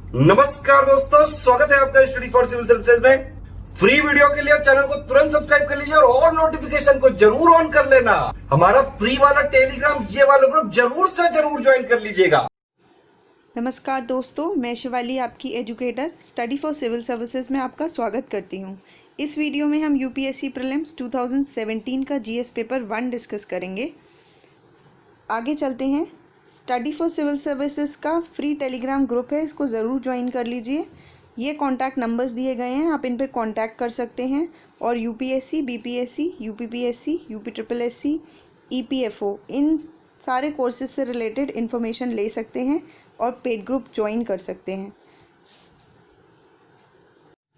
नमस्कार दोस्तों, स्वागत है आपका स्टडी फॉर सिविल सर्विसेज में। फ्री वीडियो के लिए चैनल को तुरंत सब्सक्राइब कर लीजिए और नोटिफिकेशन को जरूर ऑन कर लेना। हमारा फ्री वाला टेलीग्राम ये वाला ग्रुप जरूर से जरूर ज्वाइन कर लीजिएगा। नमस्कार दोस्तों, मैं शिवाली आपकी educator study for civil services में आपका स्वागत करती हूं। इस वीडियो में हम यूपीएससी प्रीलिम्स 2017 का जीएस पेपर 1 डिस्कस करेंगे। आगे चलते हैं। स्टडी फॉर सिविल सर्विसेज का फ्री टेलीग्राम ग्रुप है, इसको ज़रूर ज्वाइन कर लीजिए। ये कॉन्टैक्ट नंबर्स दिए गए हैं, आप इन पर कॉन्टैक्ट कर सकते हैं और यूपीएससी, बीपीएससी, यूपीपीएससी, यूपीट्रिपलएससी, ईपीएफओ इन सारे कोर्सेज से रिलेटेड इन्फॉर्मेशन ले सकते हैं और पेड ग्रुप ज्वाइन कर सकते हैं।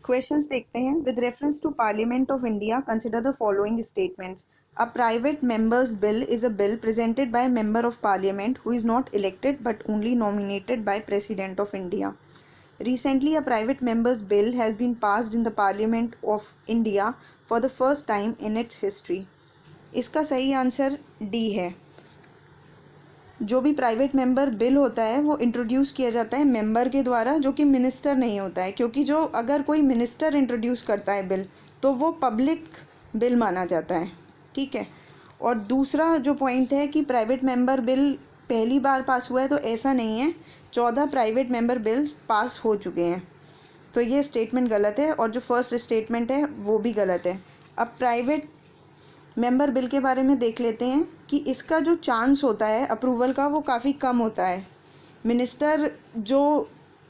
क्वेश्चंस देखते हैं। With reference to parliament of India consider the following statements. A private member's bill is a bill presented by a member of parliament who is not elected but only nominated by President of India. Recently, a private member's bill has been passed in the Parliament of India for the first time in its history. इसका सही answer D है। जो भी private member bill होता है वो introduce किया जाता है मेंबर के द्वारा, जो कि मिनिस्टर नहीं होता है, क्योंकि जो अगर कोई मिनिस्टर इंट्रोड्यूस करता है बिल तो वो पब्लिक बिल माना जाता है। ठीक है। और दूसरा जो पॉइंट है कि प्राइवेट मेंबर बिल पहली बार पास हुआ है, तो ऐसा नहीं है। 14 प्राइवेट मेंबर बिल पास हो चुके हैं, तो ये स्टेटमेंट गलत है और जो फर्स्ट स्टेटमेंट है वो भी गलत है। अब प्राइवेट मेंबर बिल के बारे में देख लेते हैं कि इसका जो चांस होता है अप्रूवल का वो काफ़ी कम होता है। मिनिस्टर जो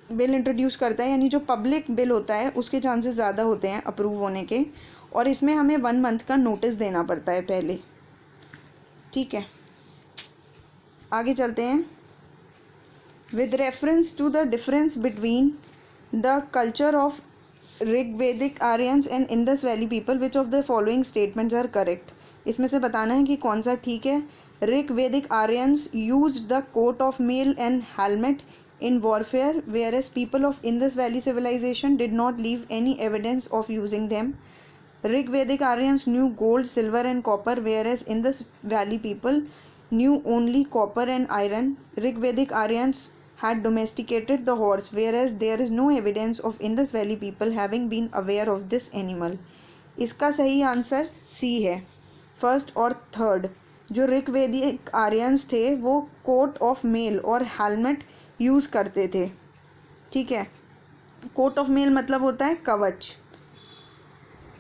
बिल इंट्रोड्यूस करता है, यानी जो पब्लिक बिल होता है, उसके चांसेस ज़्यादा होते हैं अप्रूव होने के, और इसमें हमें 1 मंथ का नोटिस देना पड़ता है पहले। ठीक है, आगे चलते हैं। With reference to the difference between the culture of Rigvedic Aryans and Indus valley people, which of the following statements are correct. इसमें से बताना है कि कौन सा ठीक है। Rigvedic Aryans used the coat of mail and helmet in warfare, whereas people of Indus Valley civilization did not leave any evidence of using them. Rigvedic Aryans knew gold, silver and copper, whereas Indus Valley people knew only copper and iron. Rigvedic Aryans had domesticated the horse, whereas there is no evidence of Indus Valley people having been aware of this animal. इसका सही answer C है, first और third. जो ऋग्वेदिक Aryans थे वो coat of mail और helmet use करते थे। ठीक है, कोट ऑफ मेल मतलब होता है कवच।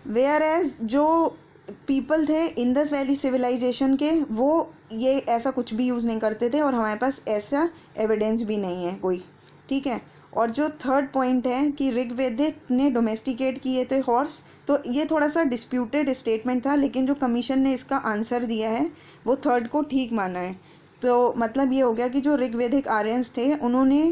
वेयर एज जो पीपल थे इंडस वैली सिविलाइजेशन के, वो ये ऐसा कुछ भी यूज़ नहीं करते थे और हमारे पास ऐसा एविडेंस भी नहीं है कोई। ठीक है। और जो थर्ड पॉइंट है कि ऋग्वेदिक ने डोमेस्टिकेट किए थे हॉर्स, तो ये थोड़ा सा डिस्प्यूटेड स्टेटमेंट था, लेकिन जो कमीशन ने इसका आंसर दिया है वो थर्ड को ठीक माना है। तो मतलब ये हो गया कि जो ऋग्वेदिक आर्यंस थे उन्होंने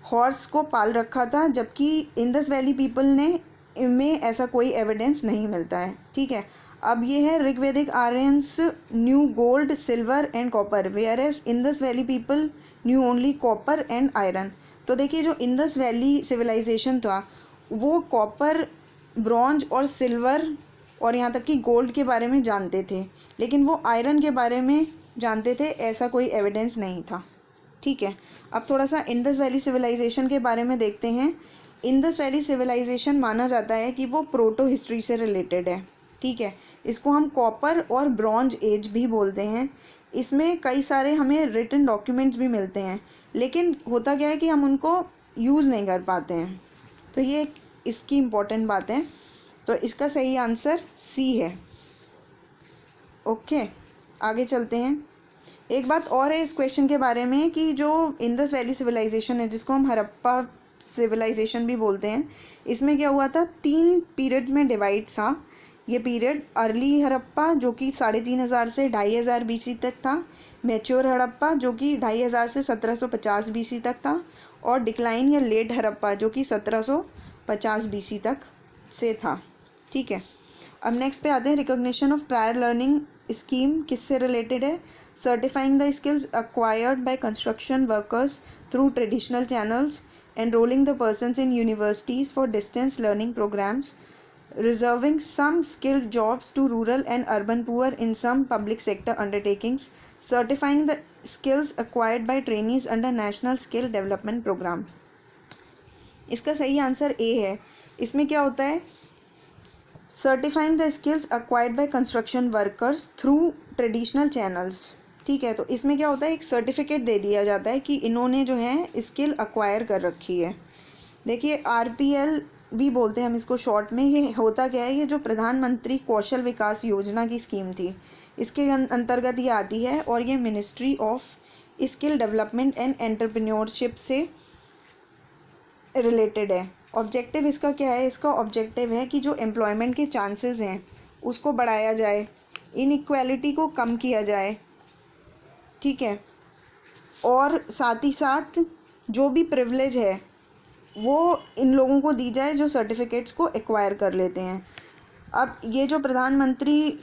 हॉर्स को पाल रखा था, जबकि इंडस वैली पीपल ने में ऐसा कोई एविडेंस नहीं मिलता है। ठीक है। अब ये है Rigvedic Aryans knew gold, silver and copper, whereas Indus valley people knew only copper and iron. तो देखिए, जो इंडस वैली सिविलाइजेशन था वो कॉपर, ब्रॉन्ज और सिल्वर और यहाँ तक कि गोल्ड के बारे में जानते थे, लेकिन वो आयरन के बारे में जानते थे ऐसा कोई एविडेंस नहीं था। ठीक है। अब थोड़ा सा इंडस वैली सिविलाइजेशन के बारे में देखते हैं। इंडस वैली सिविलाइजेशन माना जाता है कि वो प्रोटो हिस्ट्री से रिलेटेड है। ठीक है। इसको हम कॉपर और ब्रॉन्ज एज भी बोलते हैं। इसमें कई सारे हमें रिटन डॉक्यूमेंट्स भी मिलते हैं, लेकिन होता क्या है कि हम उनको यूज़ नहीं कर पाते हैं। तो ये इसकी इम्पोर्टेंट बात है। तो इसका सही आंसर सी है। ओके, आगे चलते हैं। एक बात और है इस क्वेश्चन के बारे में कि जो इंडस वैली सिविलाइजेशन है, जिसको हम हड़प्पा सिविलाइजेशन भी बोलते हैं, इसमें क्या हुआ था, 3 पीरियड्स में डिवाइड था। ये पीरियड अर्ली हड़प्पा जो कि 3500 से 2500 बीसी तक था, मैच्योर हड़प्पा जो कि 2500 से 1750 बीसी तक था, और डिक्लाइन या लेट हड़प्पा जो कि 1750 बीसी तक से था। ठीक है। अब नेक्स्ट पे आते हैं। Recognition of prior learning scheme किससे रिलेटेड है। Certifying the skills acquired by construction workers through traditional channels, enrolling the persons in universities for distance learning programs, reserving some skilled jobs to rural and urban poor in some public sector undertakings, certifying the skills acquired by trainees under National Skill Development Program. इसका सही answer A है। इसमें क्या होता है, certifying the skills acquired by construction workers through traditional channels. ठीक है, तो इसमें क्या होता है, एक सर्टिफिकेट दे दिया जाता है कि इन्होंने जो है स्किल अक्वायर कर रखी है। देखिए RPL भी बोलते हैं हम इसको शॉर्ट में। ये होता क्या है, ये जो प्रधानमंत्री कौशल विकास योजना की स्कीम थी, इसके अंतर्गत ये आती है और ये ministry of skill development and entrepreneurship से रिलेटेड है। ऑब्जेक्टिव इसका क्या है, इसका ऑब्जेक्टिव है कि जो एम्प्लॉयमेंट के चांसेस हैं उसको बढ़ाया जाए, इनइक्वालिटी को कम किया जाए, ठीक है, और साथ ही साथ जो भी प्रिविलेज है वो इन लोगों को दी जाए जो सर्टिफिकेट्स को एक्वायर कर लेते हैं। अब ये जो प्रधानमंत्री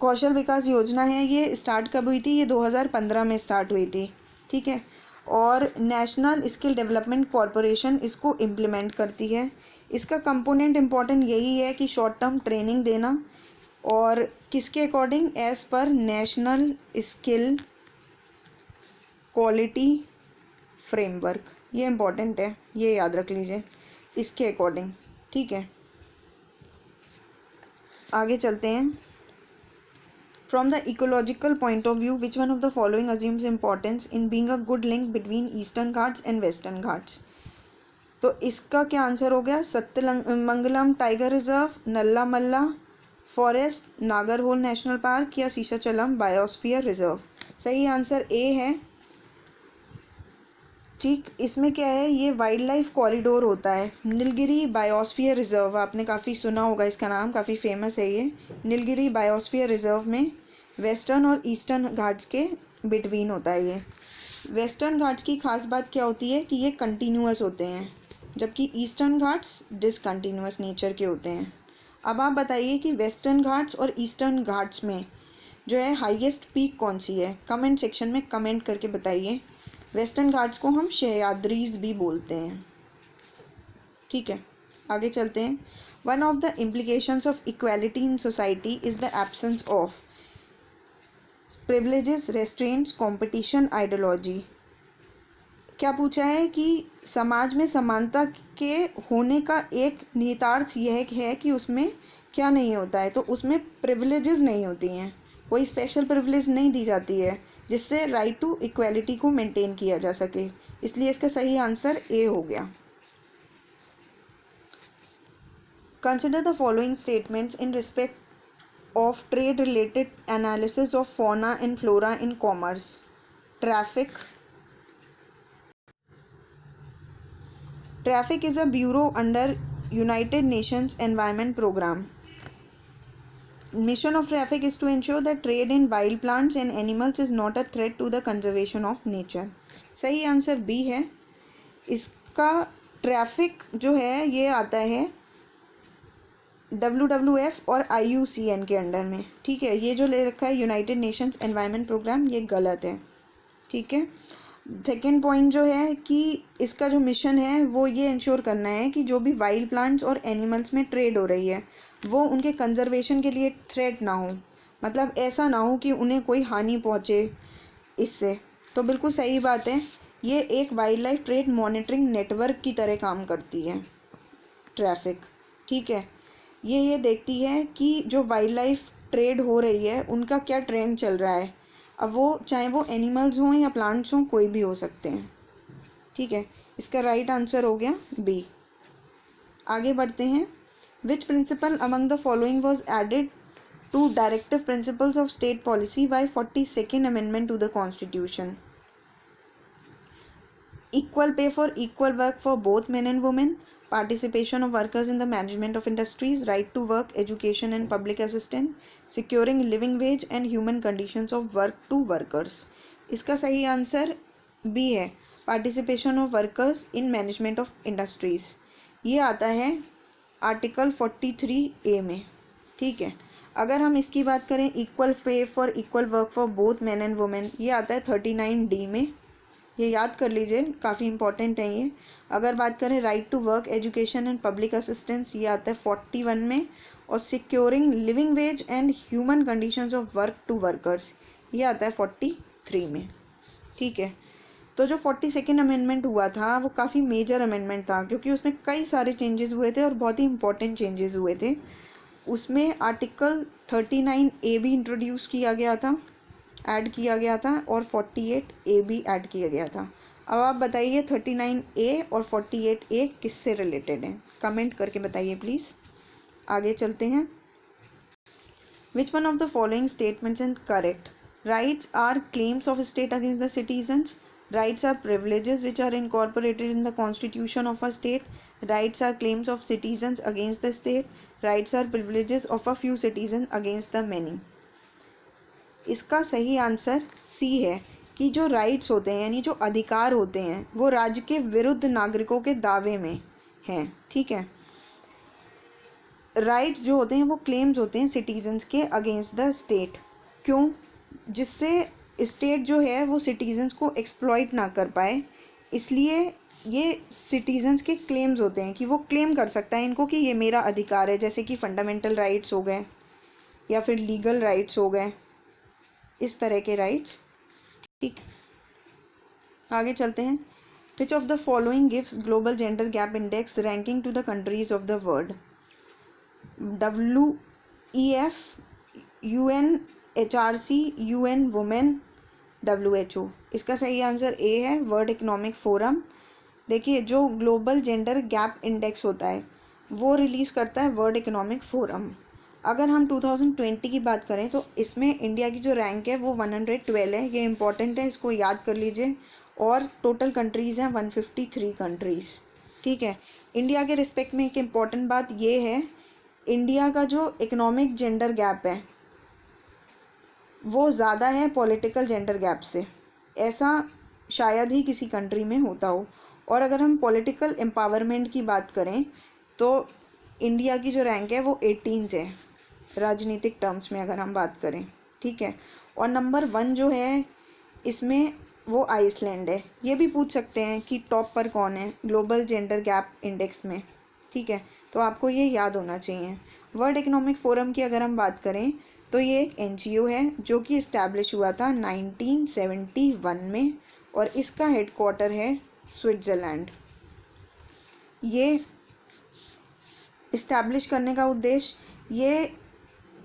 कौशल विकास योजना है ये स्टार्ट कब हुई थी, ये 2015 में स्टार्ट हुई थी, ठीक है, और नेशनल स्किल डेवलपमेंट कॉरपोरेशन इसको इम्प्लीमेंट करती है। इसका कंपोनेंट इम्पॉर्टेंट यही है कि शॉर्ट टर्म ट्रेनिंग देना, और किसके according, as per national skill quality framework. ये इम्पॉर्टेंट है, ये याद रख लीजिए, इसके अकॉर्डिंग, ठीक है। आगे चलते हैं। From the ecological point of view, which one of the following assumes importance in being a good link between Eastern Ghats and Western Ghats? तो इसका क्या आंसर हो गया, सत्यमंगलम टाइगर रिजर्व, नल्ला मल्ला फॉरेस्ट, नागरहोल नेशनल पार्क या शीशाचलम बायोस्फीयर रिजर्व। सही answer A है, ठीक। इसमें क्या है, ये वाइल्ड लाइफ कॉरिडोर होता है। नीलगिरी बायोस्फीयर रिजर्व, आपने काफ़ी सुना होगा इसका नाम, काफ़ी फेमस है ये। नीलगिरी बायोस्फीयर रिजर्व में वेस्टर्न और ईस्टर्न घाट्स के बिटवीन होता है ये। वेस्टर्न घाट्स की खास बात क्या होती है कि ये कंटिन्यूअस होते हैं, जबकि ईस्टर्न घाट्स डिसकंटिन्यूअस नेचर के होते हैं। अब आप बताइए कि वेस्टर्न घाट्स और ईस्टर्न घाट्स में जो है हाईएस्ट पीक कौन सी है, कमेंट सेक्शन में कमेंट करके बताइए। वेस्टर्न घाट्स को हम सह्याद्रीज भी बोलते हैं, ठीक है। आगे चलते हैं। One of the implications of equality in society is the absence of privileges, restraints, competition, ideology. क्या पूछा है कि समाज में समानता के होने का एक निहितार्थ यह है कि उसमें क्या नहीं होता है, तो उसमें प्रिविलेजेस नहीं होती हैं, कोई स्पेशल प्रिविलेज नहीं दी जाती है जिससे राइट टू इक्वालिटी को मेंटेन किया जा सके। इसलिए इसका सही आंसर ए हो गया। Consider the following statements in respect of trade related analysis of fauna and flora in commerce. Traffic is a bureau under United Nations environment programme. Mission of traffic is to ensure that trade in wild plants and animals is not a threat to the conservation of nature. सही answer B है। इसका traffic जो है ये आता है WWF और IUCN के अंडर में, ठीक है। ये जो ले रखा है यूनाइटेड नेशंस एनवायरनमेंट प्रोग्राम, ये गलत है, ठीक है। सेकेंड पॉइंट जो है कि इसका जो मिशन है वो ये इंश्योर करना है कि जो भी वाइल्ड प्लांट्स और एनिमल्स में ट्रेड हो रही है वो उनके कंजर्वेशन के लिए थ्रेट ना हो, मतलब ऐसा ना हो कि उन्हें कोई हानि पहुँचे इससे। तो बिल्कुल सही बात है, ये एक wild life trade monitoring network की तरह काम करती है ट्रैफिक, ठीक है। ये देखती है कि जो वाइल्ड लाइफ ट्रेड हो रही है उनका क्या ट्रेंड चल रहा है। अब वो चाहे वो एनिमल्स हों या प्लांट्स हों, कोई भी हो सकते हैं, ठीक है। इसका राइट आंसर हो गया बी। आगे बढ़ते हैं। Which principle among the following was added to directive principles of state policy by 42nd amendment to the constitution. Equal pay for equal work for both men and women, participation of workers in the management of industries, right to work, education and public assistance, securing living wage and human conditions of work to workers. इसका सही answer B है, participation of workers in management of industries. ये आता है article 43A में, ठीक है। अगर हम इसकी बात करें, equal pay for equal work for both man and women, ये आता है 39D में, ये याद कर लीजिए, काफ़ी इंपॉर्टेंट है ये। अगर बात करें right to work, education and public assistance, ये आता है 41 में, और securing living wage and human conditions of work to workers, ये आता है 43 में, ठीक है। तो जो 42nd अमेंडमेंट हुआ था वो काफ़ी मेजर अमेंडमेंट था, क्योंकि उसमें कई सारे चेंजेस हुए थे और बहुत ही इंपॉर्टेंट चेंजेस हुए थे। उसमें आर्टिकल 39A भी इंट्रोड्यूस किया गया था, ऐड किया गया था, और 48A भी ऐड किया गया था। अब आप बताइए 39A और 48A किससे रिलेटेड हैं, कमेंट करके बताइए प्लीज़। आगे चलते हैं। Which one of the following statements is correct? Rights are claims of a state against the citizens. Rights are privileges which are incorporated in the constitution of a state. Rights are claims of citizens against the state. Rights are privileges of a few citizens against the many. इसका सही answer C है कि जो rights होते हैं यानी जो अधिकार होते हैं वो राज्य के विरुद्ध नागरिकों के दावे में हैं। ठीक है, राइट्स जो होते हैं वो क्लेम्स होते हैं सिटीजन्स के अगेंस्ट द स्टेट। क्यों? जिससे स्टेट जो है वो सिटीजन्स को एक्सप्लॉइट ना कर पाए, इसलिए ये सिटीजन्स के क्लेम्स होते हैं कि वो क्लेम कर सकता है इनको कि ये मेरा अधिकार है, जैसे कि फंडामेंटल राइट्स हो गए या फिर लीगल राइट्स हो गए, इस तरह के राइट्स। ठीक, आगे चलते हैं। Which of the following gives global gender gap index ranking to the countries of the world? WEF, UNHRC, UN women, WHO। इसका सही आंसर ए है, वर्ल्ड इकोनॉमिक फोरम। देखिए, जो ग्लोबल जेंडर गैप इंडेक्स होता है वो रिलीज़ करता है वर्ल्ड इकोनॉमिक फोरम। अगर हम 2020 की बात करें तो इसमें इंडिया की जो रैंक है वो 112 है। ये इंपॉर्टेंट है, इसको याद कर लीजिए। और टोटल कंट्रीज़ हैं 153 कंट्रीज़। ठीक है, इंडिया के रिस्पेक्ट में एक इम्पॉर्टेंट बात ये है, इंडिया का जो इकोनॉमिक जेंडर गैप है वो ज़्यादा है पॉलिटिकल जेंडर गैप से। ऐसा शायद ही किसी कंट्री में होता हो। और अगर हम पॉलिटिकल एम्पावरमेंट की बात करें तो इंडिया की जो रैंक है वो 18th है राजनीतिक टर्म्स में अगर हम बात करें। ठीक है, और नंबर 1 जो है इसमें वो आइसलैंड है। ये भी पूछ सकते हैं कि टॉप पर कौन है ग्लोबल जेंडर गैप इंडेक्स में। ठीक है, तो आपको ये याद होना चाहिए। वर्ल्ड इकोनॉमिक फोरम की अगर हम बात करें तो ये एक NGO है जो कि इस्टेब्लिश हुआ था 1971 में, और इसका हेडक्वार्टर है स्विट्ज़रलैंड। ये इस्टेब्लिश करने का उद्देश्य, ये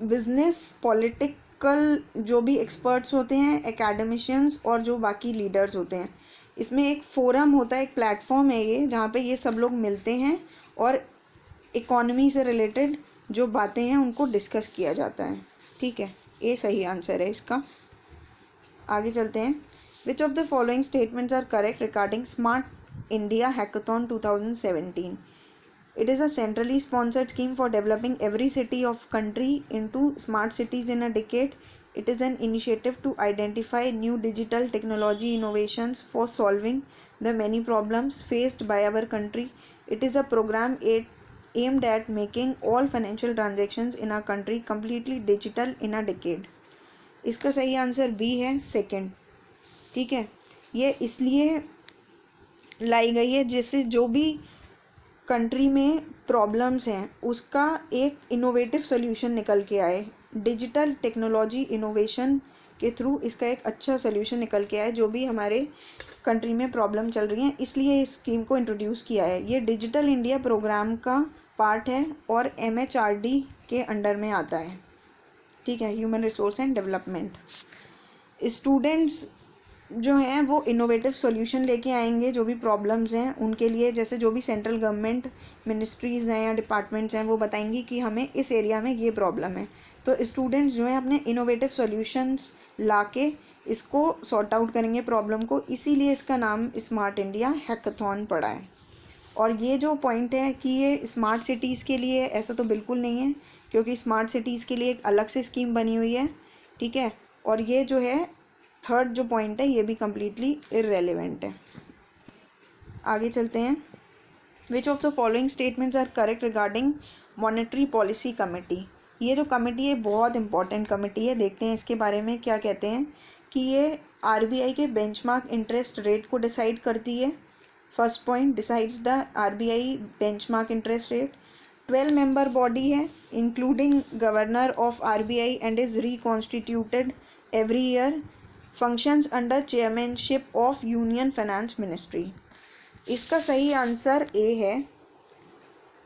बिजनेस, पॉलिटिकल जो भी एक्सपर्ट्स होते हैं, एकेडमिशियंस और जो बाकी लीडर्स होते हैं, इसमें एक फोरम होता है, एक प्लेटफॉर्म है ये, जहाँ पे ये सब लोग मिलते हैं और इकोनॉमी से रिलेटेड जो बातें हैं उनको डिस्कस किया जाता है। ठीक है, ये सही आंसर है इसका। आगे चलते हैं। Which of the following statements are correct regarding Smart India Hackathon 2017? It is a centrally sponsored scheme for developing every city of country into smart cities in a decade. It is an initiative to identify new digital technology innovations for solving the many problems faced by our country. It is a program aimed at making all financial transactions in our country completely digital in a decade. इसका सही answer B है, second. ठीक है, ये इसलिए लाई गई है जिससे जो भी कंट्री में प्रॉब्लम्स हैं उसका एक इनोवेटिव सोल्यूशन निकल के आए। डिजिटल टेक्नोलॉजी इनोवेशन के थ्रू इसका एक अच्छा सोल्यूशन निकल के आए जो भी हमारे कंट्री में प्रॉब्लम चल रही हैं, इसलिए इस स्कीम को इंट्रोड्यूस किया है। ये डिजिटल इंडिया प्रोग्राम का पार्ट है और MHRD के अंडर में आता है। ठीक है, human resource and development. Students जो हैं वो इनोवेटिव सॉल्यूशन लेके आएंगे जो भी प्रॉब्लम्स हैं उनके लिए, जैसे जो भी सेंट्रल गवर्नमेंट मिनिस्ट्रीज़ हैं या डिपार्टमेंट्स हैं वो बताएंगी कि हमें इस एरिया में ये प्रॉब्लम है, तो स्टूडेंट्स जो हैं अपने इनोवेटिव सॉल्यूशंस लाके इसको सॉर्ट आउट करेंगे प्रॉब्लम को, इसीलिए इसका नाम स्मार्ट इंडिया हैकाथॉन पड़ा है। और ये जो पॉइंट है कि ये स्मार्ट सिटीज़ के लिए, ऐसा तो बिल्कुल नहीं है, क्योंकि स्मार्ट सिटीज़ के लिए एक अलग से स्कीम बनी हुई है। ठीक है, और ये जो है थर्ड जो पॉइंट है ये भी कम्प्लीटली इररेलेवेंट है। आगे चलते हैं। Which of the following statements are correct regarding monetary policy committee? ये जो कमेटी है बहुत इंपॉर्टेंट कमेटी है, देखते हैं इसके बारे में क्या कहते हैं। कि ये RBI के बेंचमार्क इंटरेस्ट रेट को डिसाइड करती है। First point, decides the RBI benchmark interest rate. 12 member body है including governor of RBI and is reconstituted every year. Functions under chairmanship of union finance ministry. इसका सही answer A है,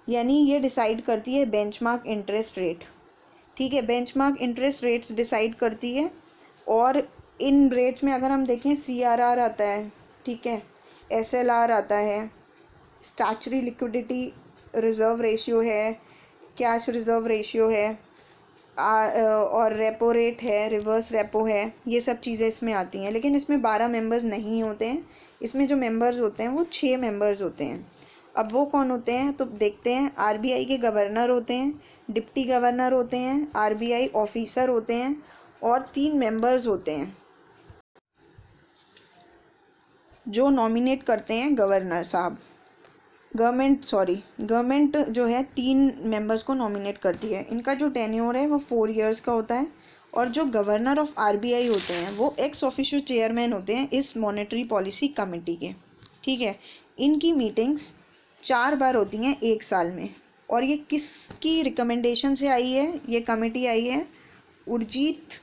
यानी ये decide करती है बेंचमार्क इंटरेस्ट रेट। ठीक है, बेंचमार्क इंटरेस्ट रेट्स डिसाइड करती है, और इन रेट्स में अगर हम देखें CRR आता है, ठीक है, SLR आता है, स्टैचुटरी लिक्विडिटी रिजर्व रेशियो है, कैश रिजर्व रेशियो है, और रेपो रेट है, रिवर्स रेपो है, ये सब चीज़ें इसमें आती हैं। लेकिन इसमें 12 मेंबर्स नहीं होते हैं, इसमें जो मेंबर्स होते हैं वो 6 मेंबर्स होते हैं। अब वो कौन होते हैं तो देखते हैं। RBI के गवर्नर होते हैं, डिप्टी गवर्नर होते हैं, RBI ऑफिसर होते हैं, और 3 मेंबर्स होते हैं जो नॉमिनेट करते हैं गवर्नर साहब। गवर्नमेंट जो है 3 मेंबर्स को नॉमिनेट करती है। इनका जो टेन्योर है वो 4 इयर्स का होता है, और जो गवर्नर ऑफ RBI होते हैं वो एक्स ऑफिशियो चेयरमैन होते हैं इस मॉनेटरी पॉलिसी कमेटी के। ठीक है, इनकी मीटिंग्स 4 बार होती हैं 1 साल में, और ये किसकी रिकमेंडेशन से आई है? ये कमेटी आई है उर्जित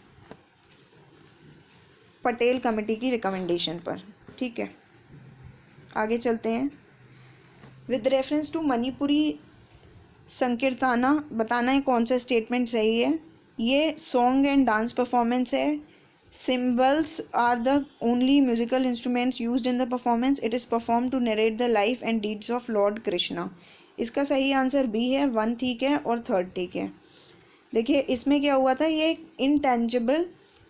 पटेल कमेटी की रिकमेंडेशन पर। ठीक है, आगे चलते हैं। With reference to Manipuri Sankirtana बताना है कौन सा स्टेटमेंट सही है। ये सॉन्ग एंड डांस परफॉर्मेंस है। Cymbals are the only musical instruments used in the performance. It is perform to narrate the life and deeds of Lord Krishna. इसका सही आंसर बी है, 1 ठीक है और 3rd ठीक है। देखिए इसमें क्या हुआ था, ये इनटेंजिबल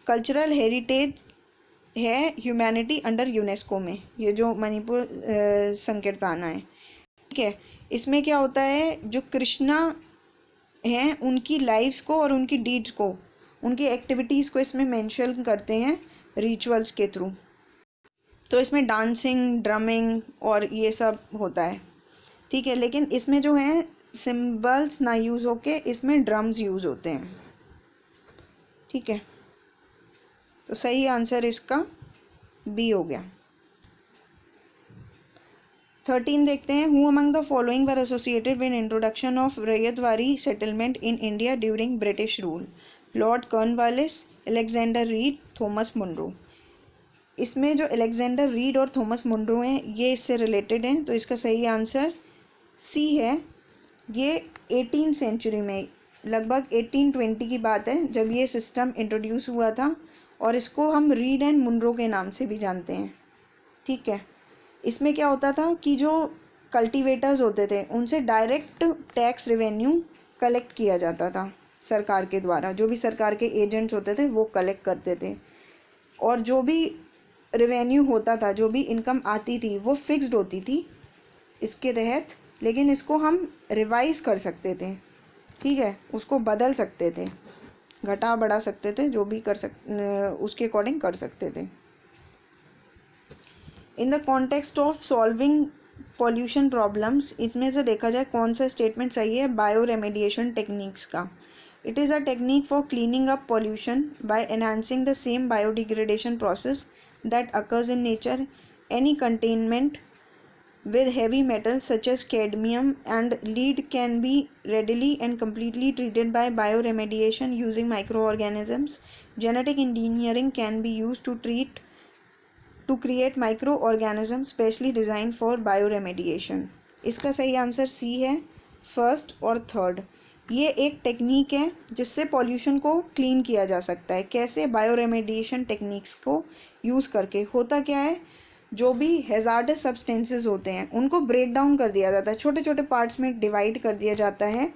कल्चरल हेरिटेज है ह्यूमैनिटी अंडर यूनेस्को में, ये जो मणिपुर संकीर्तना है। ठीक है, इसमें क्या होता है, जो कृष्णा हैं उनकी लाइफ्स को और उनकी डीड्स को, उनकी एक्टिविटीज़ को इसमें मेंशन करते हैं रिचुअल्स के थ्रू। तो इसमें डांसिंग, ड्रमिंग और ये सब होता है। ठीक है, लेकिन इसमें जो है सिम्बल्स ना यूज़ होके इसमें ड्रम्स यूज़ होते हैं। ठीक है, तो सही आंसर इसका बी हो गया। 13 देखते हैं। Who among the following were associated with introduction of Ryotwari settlement in India during British rule? Lord Cornwallis, Alexander Reid, Thomas Munro. इसमें जो अलेक्जेंडर रीड और थॉमस मुनरो हैं ये इससे रिलेटेड हैं, तो इसका सही आंसर सी है। ये 18th सेंचुरी में, लगभग 1820 की बात है जब ये सिस्टम इंट्रोड्यूस हुआ था, और इसको हम रीड एंड मुनरो के नाम से भी जानते हैं। ठीक है, इसमें क्या होता था कि जो कल्टीवेटर्स होते थे उनसे डायरेक्ट टैक्स रेवेन्यू कलेक्ट किया जाता था सरकार के द्वारा। जो भी सरकार के एजेंट्स होते थे वो कलेक्ट करते थे, और जो भी रेवेन्यू होता था, जो भी इनकम आती थी वो फिक्स्ड होती थी इसके तहत, लेकिन इसको हम रिवाइज कर सकते थे। ठीक है, उसको बदल सकते थे, घटा बढ़ा सकते थे, जो भी उसके अकॉर्डिंग कर सकते थे। In the context of solving pollution problems, इसमें से देखा जाए कौन सा स्टेटमेंट सही है बायो रेमेडिएशन टेक्निक्स का। It is a technique for cleaning up pollution bye enhancing the same biodegradation process that occurs in nature. Any containment with heavy metals such as cadmium and lead can be readily and completely treated by bioremediation using microorganisms. Genetic engineering can be used to create microorganisms specially designed for bioremediation. इसका सही answer C है, 1st और 3rd। ये एक technique है जिससे pollution को clean किया जा सकता है। कैसे? बायोरेमेडिएशन टेक्निक्स को यूज़ करके। होता क्या है, जो भी हैज़ार्डस सब्सटेंसेस होते हैं उनको ब्रेक डाउन कर दिया जाता है, छोटे छोटे पार्ट्स में डिवाइड कर दिया जाता है।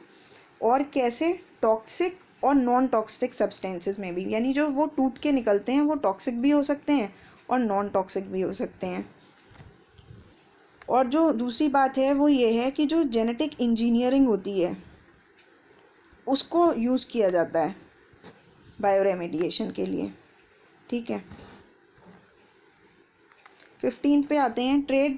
और कैसे? टॉक्सिक और नॉन टॉक्सिक सब्सटेंसेस में भी, यानी जो वो टूट के निकलते हैं वो टॉक्सिक भी हो सकते हैं और नॉन टॉक्सिक भी हो सकते हैं। और जो दूसरी बात है वो ये है कि जो जेनेटिक इंजीनियरिंग होती है उसको यूज़ किया जाता है बायोरेमेडिएशन के लिए। ठीक है, 15 पे आते हैं। Trade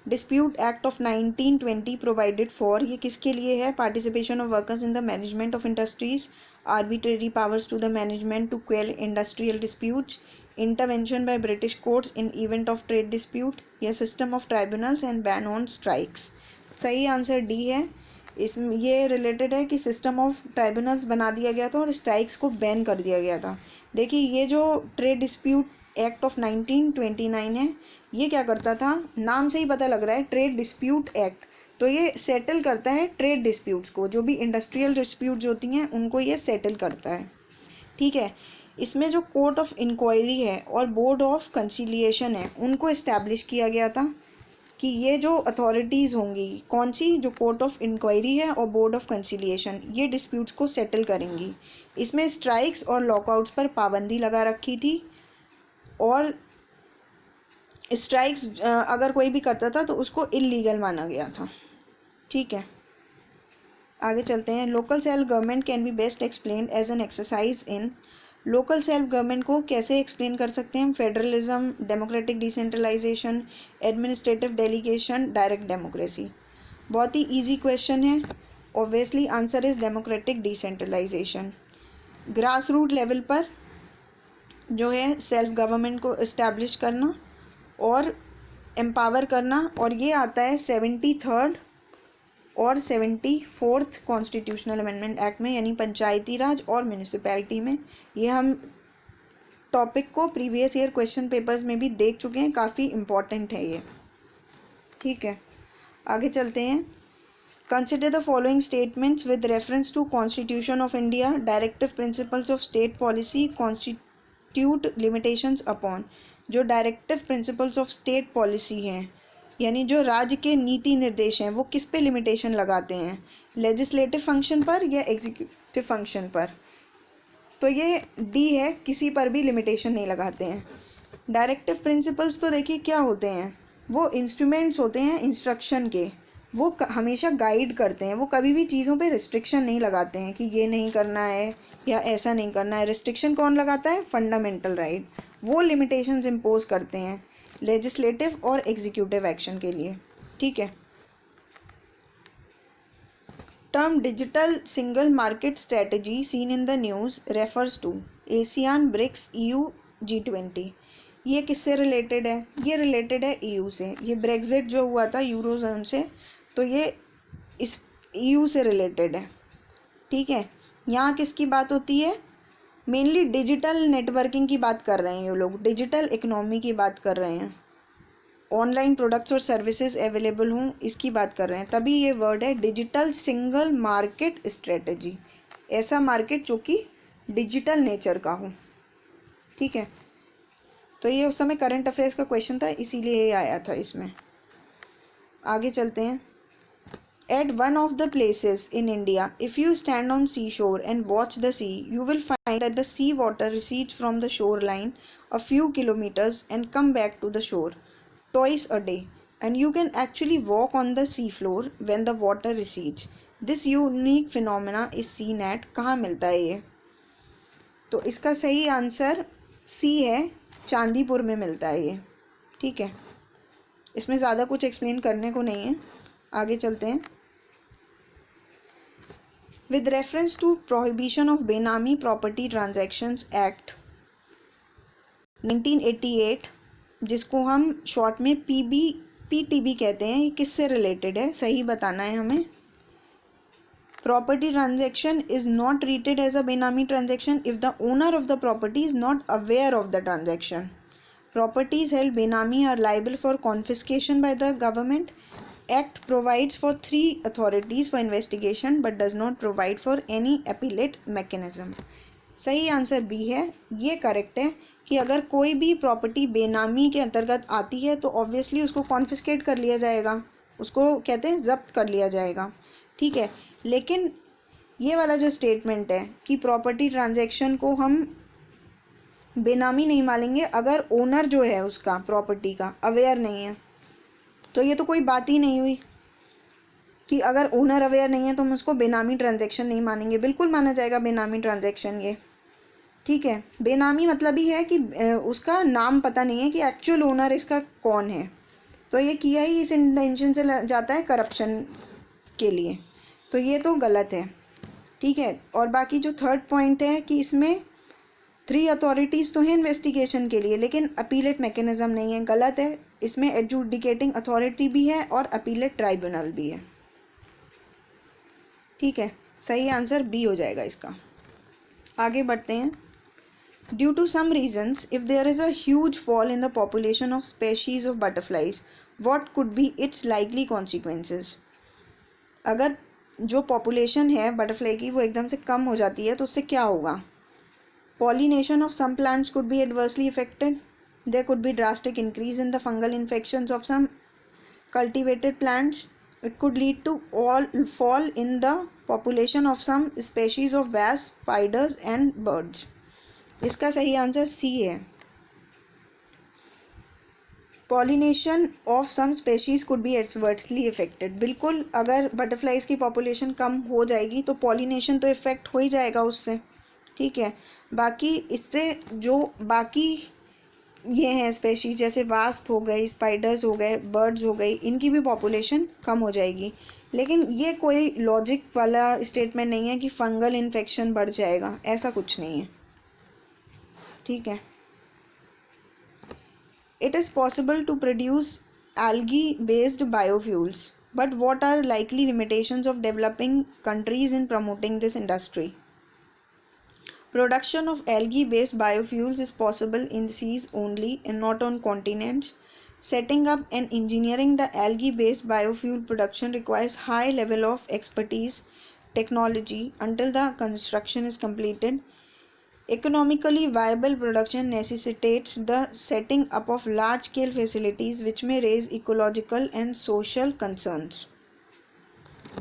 dispute act of 1920 provided for, ये किसके लिए है? Participation of workers in the management of industries, arbitrary powers to the management to quell industrial disputes, intervention by British courts in event of trade dispute, या system of tribunals and ban on strikes. सही answer D है। ये related है कि system of tribunals बना दिया गया था और स्ट्राइक्स को बैन कर दिया गया था। देखिए ये जो ट्रेड डिस्प्यूट एक्ट ऑफ 1929 है। ये क्या करता था, नाम से ही पता लग रहा है, ट्रेड डिस्प्यूट एक्ट। तो ये सेटल करता है ट्रेड डिस्प्यूट्स को, जो भी इंडस्ट्रियल डिस्प्यूट्स होती हैं उनको ये सेटल करता है। ठीक है, इसमें जो कोर्ट ऑफ इंक्वायरी है और बोर्ड ऑफ कंसिलिएशन है उनको इस्टेब्लिश किया गया था कि ये जो अथॉरिटीज़ होंगी, कौन सी, जो कोर्ट ऑफ इंक्वायरी है और बोर्ड ऑफ कंसिलिएशन, ये डिस्प्यूट्स को सेटल करेंगी। इसमें स्ट्राइक्स और लॉकआउट्स पर पाबंदी लगा रखी थी, और स्ट्राइक्स अगर कोई भी करता था तो उसको इलीगल माना गया था। ठीक है, आगे चलते हैं। Local self government can be best explained as an exercise in, local self government को कैसे एक्सप्लेन कर सकते हैं हम, federalism, democratic decentralisation, administrative delegation, direct democracy. बहुत ही इजी क्वेश्चन है, obviously answer is democratic decentralisation. Grass root level पर जो है सेल्फ गवर्नमेंट को इस्टेब्लिश करना और एम्पावर करना, और ये आता है 73rd और 74th कॉन्स्टिट्यूशनल अमेंडमेंट एक्ट में, यानी पंचायती राज और म्यूनिसिपैलिटी में। ये हम टॉपिक को प्रीवियस ईयर क्वेश्चन पेपर्स में भी देख चुके हैं, काफ़ी इम्पॉर्टेंट है ये। ठीक है, आगे चलते हैं। Consider the following statements with reference to constitution of India, directive principles of state policy constitute limitations upon. जो directive principles of state policy हैं, यानी जो राज्य के नीति निर्देश हैं, वो किस पे लिमिटेशन लगाते हैं, लेजिस्लेटिव फंक्शन पर या एग्जीक्यूटिव फंक्शन पर। तो ये डी है, किसी पर भी लिमिटेशन नहीं लगाते हैं। डायरेक्टिव प्रिंसिपल्स तो देखिए क्या होते हैं, वो इंस्ट्रूमेंट्स होते हैं इंस्ट्रक्शन के, वो हमेशा गाइड करते हैं, वो कभी भी चीज़ों पे रिस्ट्रिक्शन नहीं लगाते हैं कि ये नहीं करना है या ऐसा नहीं करना है। रिस्ट्रिक्शन कौन लगाता है, फंडामेंटल राइट, वो लिमिटेशंस इम्पोज करते हैं लेजिस्लेटिव और एग्जीक्यूटिव एक्शन के लिए। ठीक है, term digital single market strategy seen in the news refers to ASEAN, BRICS, EU, G20। ये किससे रिलेटेड है, ये रिलेटेड है EU से। ये ब्रेग्जिट जो हुआ था यूरोजोन से, तो ये इस EU से रिलेटेड है। ठीक है, यहाँ किसकी बात होती है, मेनली डिजिटल नेटवर्किंग की बात कर रहे हैं ये लोग, डिजिटल इकोनॉमी की बात कर रहे हैं, ऑनलाइन प्रोडक्ट्स और सर्विसेज अवेलेबल हों इसकी बात कर रहे हैं, तभी ये वर्ड है डिजिटल सिंगल मार्केट स्ट्रेटजी। ऐसा मार्केट जो कि डिजिटल नेचर का हो। ठीक है, तो ये उस समय करंट अफेयर्स का क्वेश्चन था, इसीलिए ये आया था इसमें। आगे चलते हैं। At one of the places in India, if you stand on seashore and watch the sea, you will find that the sea water recedes from the shoreline a few kilometers and come back to the shore twice a day, and you can actually walk on the sea floor when the water recedes. This unique phenomena is seen at, कहाँ मिलता है ये, तो इसका सही answer C है, चांदीपुर में मिलता है ये। ठीक है, इसमें ज़्यादा कुछ एक्सप्लेन करने को नहीं है, आगे चलते हैं। With reference to Prohibition of Benami Property Transactions Act 1988, जिसको हम शॉर्ट में PTB कहते हैं, ये किससे रिलेटेड है, सही बताना है हमें। Property transaction is not treated as a Benami transaction if the owner of the property is not aware of the transaction. Properties held Benami are liable for confiscation by the government. Act provides for 3 authorities for investigation but does not provide for any appellate mechanism. सही answer B है, ये correct है कि अगर कोई भी property बेनामी के अंतर्गत आती है तो ऑब्वियसली उसको कॉन्फिस्केट कर लिया जाएगा, उसको कहते हैं जब्त कर लिया जाएगा। ठीक है, लेकिन ये वाला जो स्टेटमेंट है कि प्रॉपर्टी ट्रांजैक्शन को हम बेनामी नहीं मानेंगे अगर ओनर जो है उसका प्रॉपर्टी का अवेयर नहीं है, तो ये तो कोई बात ही नहीं हुई कि अगर ओनर अवेयर नहीं है तो हम उसको बेनामी ट्रांजैक्शन नहीं मानेंगे, बिल्कुल माना जाएगा बेनामी ट्रांजैक्शन ये। ठीक है, बेनामी मतलब ही है कि उसका नाम पता नहीं है कि एक्चुअल ओनर इसका कौन है, तो ये किया ही इस इंटेंशन से जाता है करप्शन के लिए, तो ये तो गलत है। ठीक है, और बाकी जो थर्ड पॉइंट है कि इसमें 3 अथॉरिटीज़ तो हैं इन्वेस्टिगेशन के लिए लेकिन अपीलेट मैकेनिज्म नहीं है, गलत है। इसमें एडजुडिकेटिंग अथॉरिटी भी है और अपीलेट ट्राइब्यूनल भी है। ठीक है, सही आंसर बी हो जाएगा इसका। आगे बढ़ते हैं। Due to some reasons, if there is a huge fall in the population of species of butterflies, what could be its likely consequences? अगर जो पॉपुलेशन है बटरफ्लाई की वो एकदम से कम हो जाती है तो उससे क्या होगा? Pollination of some plants could be adversely affected. There could be drastic increase in the fungal infections of some cultivated plants. It could lead to all fall in the population of some species of wasps, spiders and birds. इसका सही answer C है. Pollination of some species could be adversely affected. बिल्कुल, अगर butterflies की population कम हो जाएगी तो pollination तो इफेक्ट हो ही जाएगा उससे. ठीक है, बाकी इससे जो बाकी ये हैं स्पेशीज जैसे वास्प हो गई, स्पाइडर्स हो गए, बर्ड्स हो गई, इनकी भी पॉपुलेशन कम हो जाएगी. लेकिन ये कोई लॉजिक वाला स्टेटमेंट नहीं है कि फंगल इन्फेक्शन बढ़ जाएगा, ऐसा कुछ नहीं है. ठीक है. It is possible to produce algae-based biofuels, but what are likely limitations of developing countries in promoting this industry? Production of algae-based biofuels is possible in seas only and not on continents. Setting up and engineering the algae-based biofuel production requires high level of expertise, technology until the construction is completed. Economically viable production necessitates the setting up of large-scale facilities which may raise ecological and social concerns.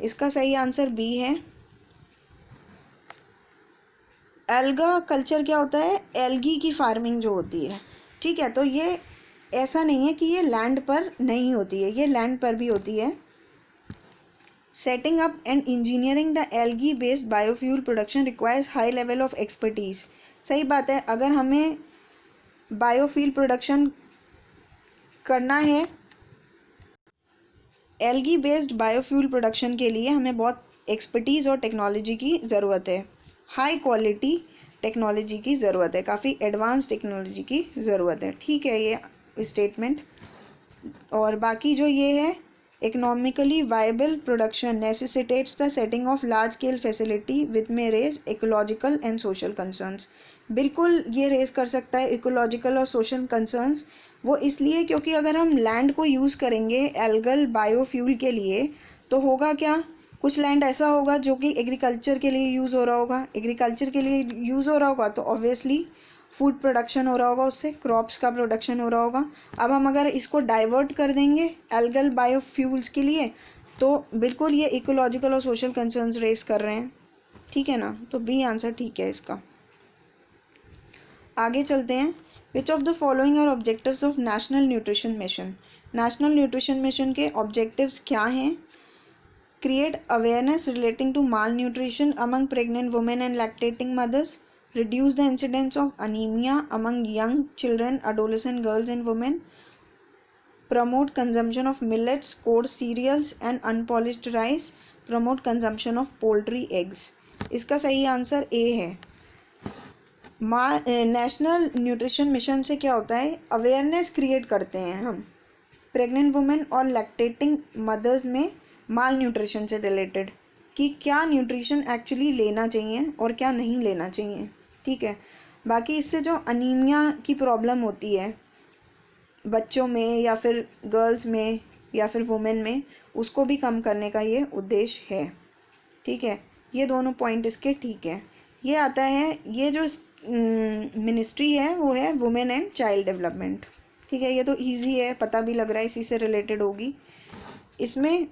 इसका सही answer B है. Alga culture क्या होता है? Algae की farming जो होती है. ठीक है, तो ये ऐसा नहीं है कि ये लैंड पर नहीं होती है, ये लैंड पर भी होती है. Setting up and engineering the algae-based biofuel production requires high level of expertise. सही बात है, अगर हमें बायोफ्यूल प्रोडक्शन करना है, एल्गी बेस्ड बायोफ्यूल प्रोडक्शन के लिए हमें बहुत एक्सपर्टीज़ और टेक्नोलॉजी की ज़रूरत है. हाई क्वालिटी टेक्नोलॉजी की ज़रूरत है, काफ़ी एडवांस टेक्नोलॉजी की ज़रूरत है. ठीक है ये स्टेटमेंट. और बाकी जो ये है, economically viable production necessitates the setting of large scale facility which may raise ecological and social concerns. बिल्कुल ये रेज कर सकता है इकोलॉजिकल और सोशल कंसर्न्स. वो इसलिए क्योंकि अगर हम लैंड को यूज़ करेंगे एल्गल बायोफ्यूल के लिए तो होगा क्या, कुछ लैंड ऐसा होगा जो कि एग्रीकल्चर के लिए यूज़ हो रहा होगा. एग्रीकल्चर के लिए यूज़ हो रहा होगा तो ऑब्वियसली फूड प्रोडक्शन हो रहा होगा, उससे क्रॉप्स का प्रोडक्शन हो रहा होगा. अब हम अगर इसको डाइवर्ट कर देंगे एल्गल बायोफ्यूल्स के लिए तो बिल्कुल ये इकोलॉजिकल और सोशल कंसर्न्स रेस कर रहे हैं. ठीक है ना, तो बी आंसर ठीक है इसका. आगे चलते हैं. Which of the following are objectives of national nutrition mission. National nutrition mission के ऑब्जेक्टिव्स क्या हैं? Create awareness relating to malnutrition among pregnant women and lactating mothers. Reduce the incidence of anemia among young children, adolescent girls and women. Promote consumption of millets, coarse cereals and unpolished rice. Promote consumption of poultry eggs. इसका सही answer A है. National nutrition mission से क्या होता है? Awareness create करते हैं हम प्रेग्नेंट वुमेन और लैक्टेटिंग मदर्स में माल न्यूट्रिशन से रिलेटेड कि क्या न्यूट्रिशन एक्चुअली लेना चाहिए और क्या नहीं लेना चाहिए. ठीक है, बाकी इससे जो अनीमिया की प्रॉब्लम होती है बच्चों में या फिर गर्ल्स में या फिर वुमेन में, उसको भी कम करने का ये उद्देश्य है. ठीक है, ये दोनों पॉइंट इसके ठीक है. ये आता है, ये जो मिनिस्ट्री है वो है वुमेन एंड चाइल्ड डेवलपमेंट. ठीक है, ये तो इजी है, पता भी लग रहा है इसी से रिलेटेड होगी. इसमें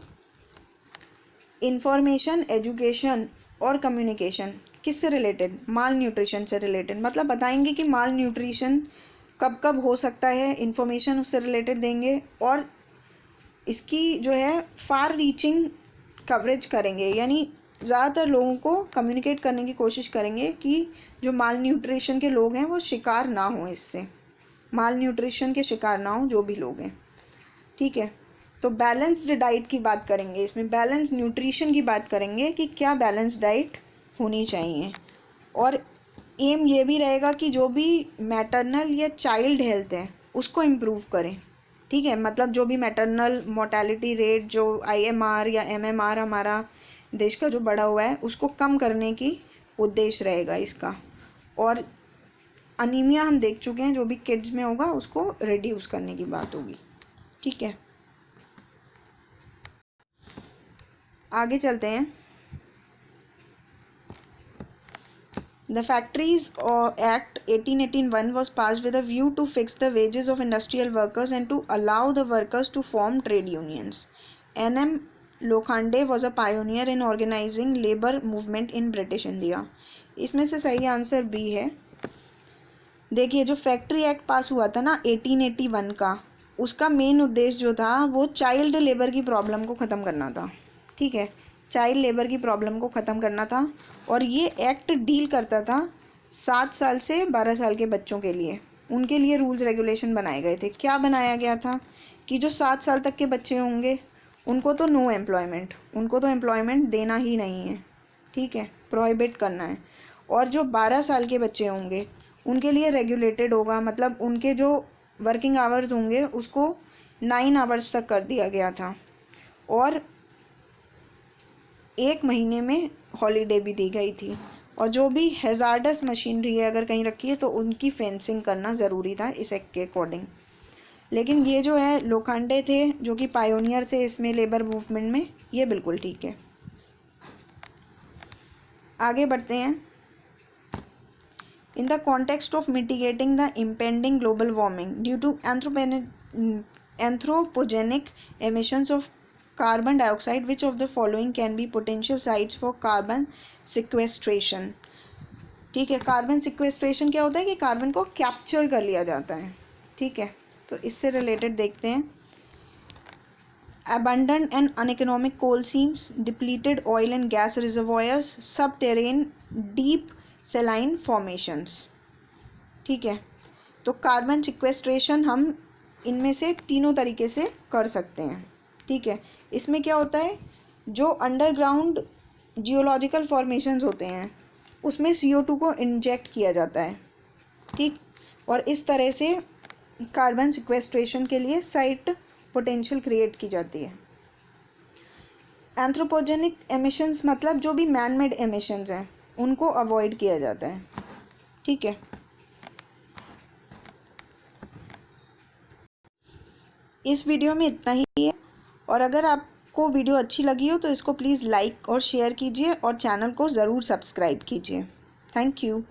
इंफॉर्मेशन, एजुकेशन और कम्युनिकेशन किससे रिलेटेड? माल न्यूट्रिशन से रिलेटेड. मतलब बताएंगे कि माल न्यूट्रिशन कब कब हो सकता है, इंफॉर्मेशन उससे रिलेटेड देंगे और इसकी जो है फार रीचिंग कवरेज करेंगे, यानी ज़्यादातर लोगों को कम्युनिकेट करने की कोशिश करेंगे कि जो माल न्यूट्रिशन के लोग हैं वो शिकार ना हो, इससे माल न्यूट्रिशन के शिकार ना हो जो भी लोग हैं. ठीक है, तो बैलेंस्ड डाइट की बात करेंगे, इसमें बैलेंस न्यूट्रिशन की बात करेंगे कि क्या बैलेंस डाइट होनी चाहिए. और एम ये भी रहेगा कि जो भी मैटरनल या चाइल्ड हेल्थ है उसको इम्प्रूव करें. ठीक है, मतलब जो भी मैटरनल मोर्टेलिटी रेट जो IMR या MMR हमारा देश का जो बढ़ा हुआ है उसको कम करने की उद्देश्य रहेगा इसका. और अनीमिया हम देख चुके हैं, जो भी किड्स में होगा उसको रिड्यूस करने की बात होगी। ठीक है, आगे चलते हैं। The Factories Act 1881 was passed with a view to fix the wages of industrial workers and to allow the workers to form trade unions. N.M. Lokhande was a pioneer in organizing labor movement in British India. इसमें से सही answer B है। देखिए, जो factory act पास हुआ था ना 1881 का, उसका मेन उद्देश्य जो था वो चाइल्ड लेबर की प्रॉब्लम को ख़त्म करना था। ठीक है, चाइल्ड लेबर की प्रॉब्लम को ख़त्म करना था। और ये एक्ट डील करता था 7 साल से 12 साल के बच्चों के लिए, उनके लिए रूल्स रेगुलेशन बनाए गए थे। क्या बनाया गया था कि जो 7 साल तक के बच्चे होंगे उनको तो नो एम्प्लॉयमेंट, उनको तो एम्प्लॉयमेंट देना ही नहीं है। ठीक है, प्रोहिबिट करना है। और जो 12 साल के बच्चे होंगे उनके लिए रेगुलेटेड होगा, मतलब उनके जो वर्किंग आवर्स होंगे उसको 9 आवर्स तक कर दिया गया था। और 1 महीने में हॉलीडे भी दी गई थी। और जो भी हैज़ार्डस मशीनरी है अगर कहीं रखी है तो उनकी फेंसिंग करना ज़रूरी था इस एक्ट के अकॉर्डिंग। लेकिन ये जो है लोखंडे थे जो कि पायोनियर थे इसमें लेबर मूवमेंट में, ये बिल्कुल ठीक है। आगे बढ़ते हैं। In the context of mitigating the impending global warming due to anthropogenic emissions of carbon dioxide, which of the following can be potential sites for carbon sequestration? ठीक है, कार्बन सिक्वेस्ट्रेशन क्या होता है कि कार्बन को कैप्चर कर लिया जाता है। ठीक है, तो इससे रिलेटेड देखते हैं। abundant and uneconomic coal seams, depleted oil and gas reservoirs, subterranean deep saline formations। ठीक है, तो कार्बन सिक्वेस्ट्रेशन हम इनमें से तीनों तरीके से कर सकते हैं। ठीक है, इसमें क्या होता है, जो अंडरग्राउंड जियोलॉजिकल फॉर्मेशंस होते हैं उसमें CO2 को इंजेक्ट किया जाता है। ठीक, और इस तरह से कार्बन सिक्वेस्ट्रेशन के लिए साइट पोटेंशियल क्रिएट की जाती है। एंथ्रोपोजेनिक एमिशंस मतलब जो भी मैन मेड एमिशंस हैं उनको अवॉइड किया जाता है। ठीक है, इस वीडियो में इतना ही है। और अगर आपको वीडियो अच्छी लगी हो तो इसको प्लीज़ लाइक और शेयर कीजिए और चैनल को ज़रूर सब्सक्राइब कीजिए। Thank you.